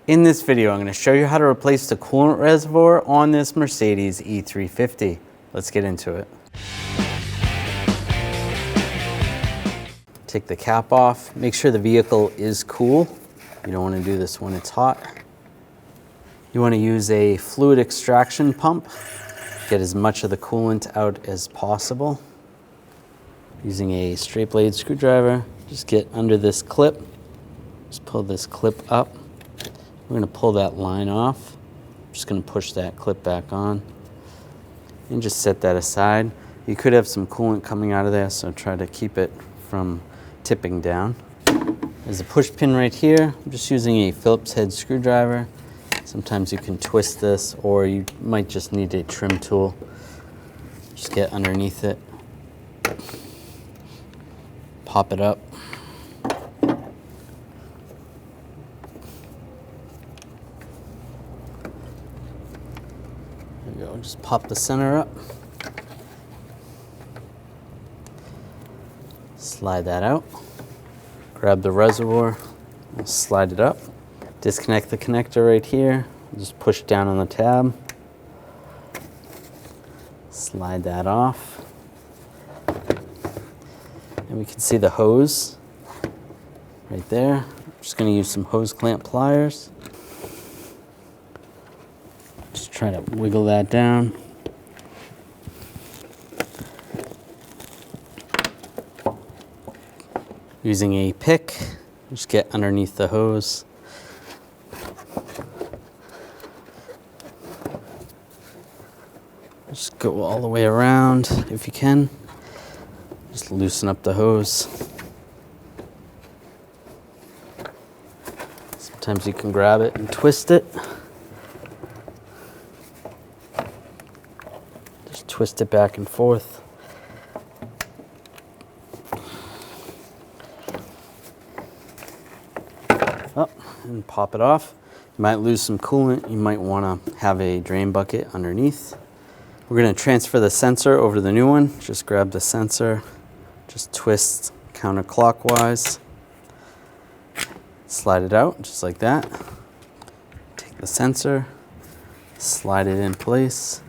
In this video, I'm going to show you how to replace the coolant reservoir on this Mercedes E350. Let's get into it. Take the cap off. Make sure the vehicle is cool. You don't want to do this when it's hot. You want to use a fluid extraction pump. Get as much of the coolant out as possible. Using a straight blade screwdriver, just get under this clip. Just pull this clip up. We're going to pull that line off. I'm just going to push that clip back on and just set that aside. You could have some coolant coming out of there, so try to keep it from tipping down. There's a push pin right here. I'm just using a Phillips head screwdriver. Sometimes you can twist this, or you might just need a trim tool. Just get underneath it. Pop it up. There you go, just pop the center up. Slide that out. Grab the reservoir, we'll slide it up. Disconnect the connector right here. Just push down on the tab. Slide that off. And we can see the hose right there. I'm just going to use some hose clamp pliers. Just try to wiggle that down. Using a pick, just get underneath the hose. Just go all the way around if you can. Just loosen up the hose. Sometimes you can grab it and twist it. Just twist it back and forth. Up and pop it off. You might lose some coolant. You might want to have a drain bucket underneath. We're going to transfer the sensor over to the new one. Just grab the sensor, just twist counterclockwise, slide it out just like that. Take the sensor, slide it in place,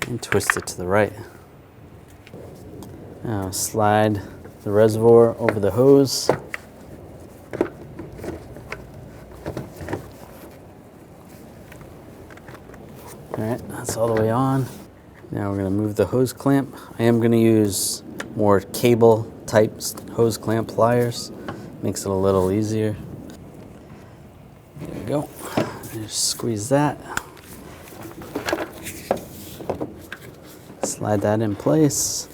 and twist it to the right. Now slide the reservoir over the hose. All right, that's all the way on. Now we're going to move the hose clamp. I am going to use more cable type hose clamp pliers. Makes it a little easier. There we go. Just squeeze that. Slide that in place.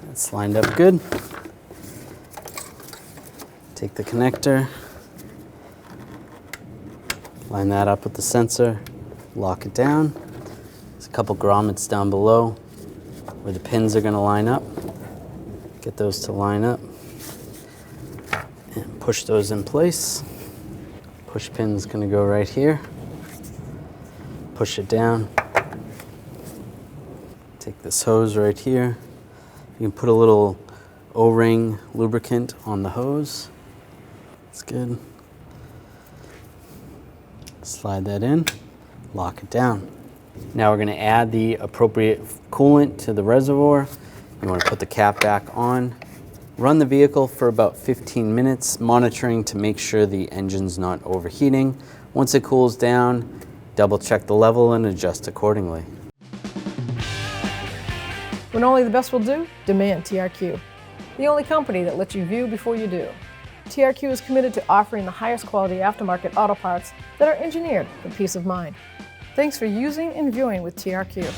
That's lined up good. Take the connector, line that up with the sensor, lock it down. There's a couple grommets down below where the pins are going to line up. Get those to line up and push those in place. Push pin's going to go right here. Push it down. Take this hose right here. You can put a little O-ring lubricant on the hose. That's good. Slide that in, lock it down. Now we're going to add the appropriate coolant to the reservoir. You want to put the cap back on. Run the vehicle for about 15 minutes, monitoring to make sure the engine's not overheating. Once it cools down, double check the level and adjust accordingly. When only the best will do, demand TRQ. The only company that lets you view before you do. TRQ is committed to offering the highest quality aftermarket auto parts that are engineered for peace of mind. Thanks for using and viewing with TRQ.